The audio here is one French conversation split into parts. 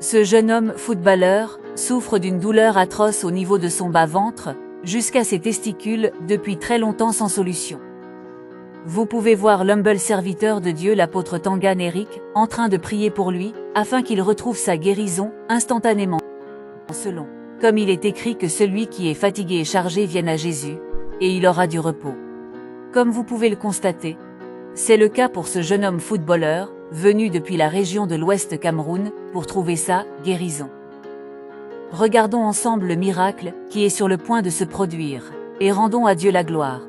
Ce jeune homme footballeur souffre d'une douleur atroce au niveau de son bas-ventre, jusqu'à ses testicules, depuis très longtemps sans solution. Vous pouvez voir l'humble serviteur de Dieu, l'apôtre Tangan Eric, en train de prier pour lui, afin qu'il retrouve sa guérison, instantanément. Selon, comme il est écrit que celui qui est fatigué et chargé vienne à Jésus, et il aura du repos. Comme vous pouvez le constater, c'est le cas pour ce jeune homme footballeur, venu depuis la région de l'Ouest Cameroun, pour trouver sa guérison. Regardons ensemble le miracle qui est sur le point de se produire, et rendons à Dieu la gloire.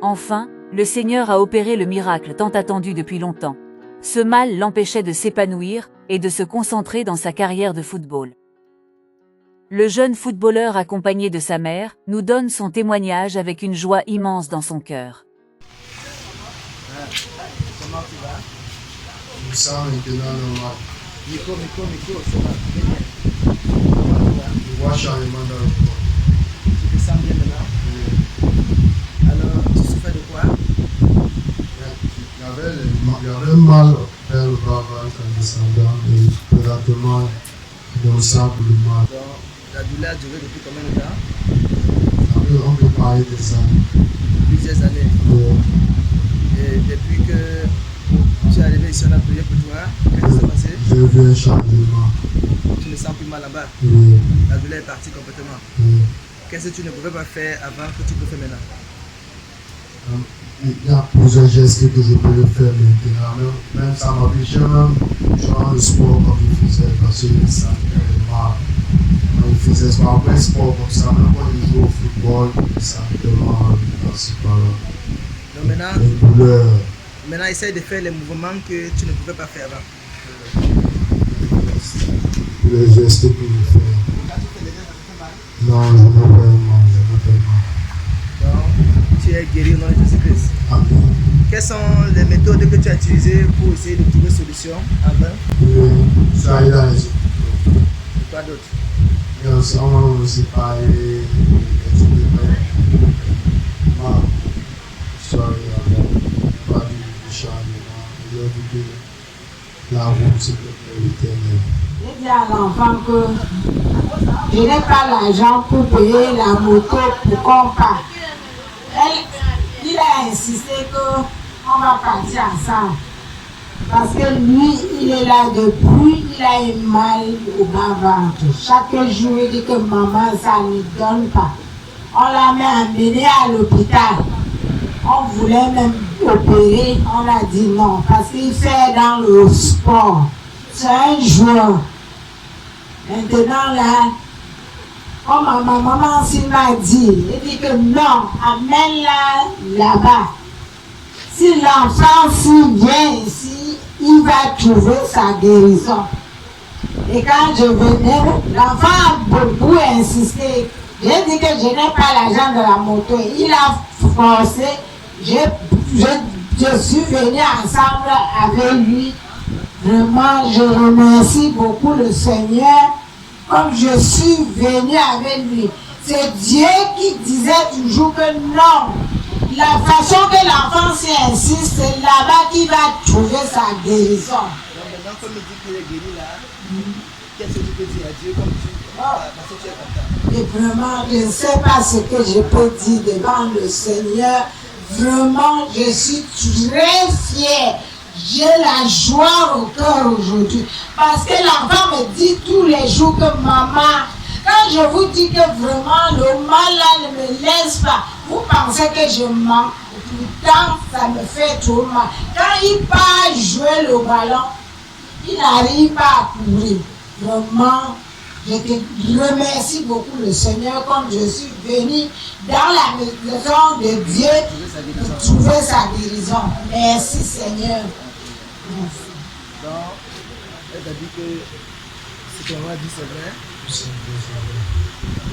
Enfin, le Seigneur a opéré le miracle tant attendu depuis longtemps. Ce mal l'empêchait de s'épanouir et de se concentrer dans sa carrière de football. Le jeune footballeur accompagné de sa mère nous donne son témoignage avec une joie immense dans son cœur. Comment tu vas? Je me sens maintenant normal. Miko, ça va très bien. Comment tu vas? Je vois changement dans le corps. Tu te sens bien maintenant? Alors, tu souffrais de quoi? J'avais mal vers le bas-ventre en descendant et présentement, je me sens plus mal. Donc, la douleur a duré depuis combien de temps? On peut parler de ça. Plusieurs années. Et depuis que tu es arrivé ici, on a prié pour toi, qu'est-ce qui s'est passé? J'ai vu un changement. Tu ne sens plus mal là-bas? Oui. La douleur est partie complètement. Oui. Qu'est-ce que tu ne pouvais pas faire avant que tu peux faire maintenant? Il y a plusieurs gestes que je peux faire maintenant. Même ça m'empêchait même de faire le sport comme je faisais parce que ça me mal. Je faisais pas un sport comme ça, même quand je joue au football, ça me fait mal par-ci par-là. Donc douleur. maintenant, essaye de faire les mouvements que tu ne pouvais pas faire avant. Les gestes que je fais. Quand tu fais les gestes, ça te fait mal? Non, je ne fais pas mal, je ne fais pas. Donc, tu es guéri au nom de Jésus-Christ. Amen. Quelles sont les méthodes que tu as utilisées pour essayer de trouver solution avant? Oui, ça il a raison. Et quoi d'autre? Il y a aussi, on va aussi parler pas du changement. Il a dit que la route c'est l'éternel. J'ai dit à l'enfant que je n'ai pas l'argent pour payer la moto pour qu'on parte. Il a insisté qu'on va partir ensemble. Parce que lui, il est là depuis, il a un mal au bas-ventre. Chaque jour, il dit que maman, ça ne donne pas. On l'a même amené à l'hôpital. On voulait même opérer, on a dit non, parce qu'il fait dans le sport. C'est un joueur. Maintenant là, comme ma maman aussi m'a dit, elle dit que non, amène-la là-bas. Si l'enfant s'il vient ici, il va trouver sa guérison. Et quand je venais, l'enfant a beaucoup insisté. J'ai dit que je n'ai pas l'argent de la moto. Il a forcé. Je suis venue ensemble avec lui. Vraiment, je remercie beaucoup le Seigneur comme je suis venue avec lui. c'est Dieu qui disait toujours que non. La façon que l'enfant s'y insiste, c'est là-bas qu'il va trouver sa guérison. Donc maintenant, comme il dit qu'il est guéri là, qu'est-ce que tu peux dire à Dieu comme tu parce que tu es content? Et vraiment, je ne sais pas ce que je peux dire devant le Seigneur. Vraiment, je suis très fière. J'ai la joie au cœur aujourd'hui. Parce que l'enfant me dit tous les jours que maman, quand je vous dis que vraiment le mal là ne me laisse pas, vous pensez que je mens. Pourtant, ça me fait trop mal. Quand il part jouer le ballon, il n'arrive pas à courir. Vraiment, je te remercie beaucoup le Seigneur comme je suis venu dans la maison de Dieu pour trouver sa guérison. Merci Seigneur. Merci. Donc, elle t'a dit que ce qu'on a dit c'est vrai.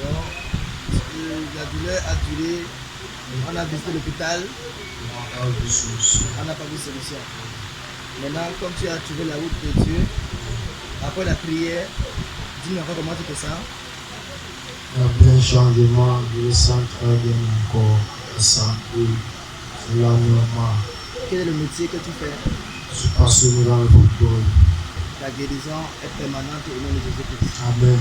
Donc, la douleur a duré. On a visité l'hôpital. On n'a pas vu solution. Maintenant, comme tu as trouvé la route de Dieu, après la prière, dis-moi encore comment tu te sens. Il y a bien un changement, je sens très bien mon corps, la santé, c'est la normal. Quel est le métier que tu fais? Je suis passionné dans le football. La guérison est permanente au nom de Jésus-Christ. Amen.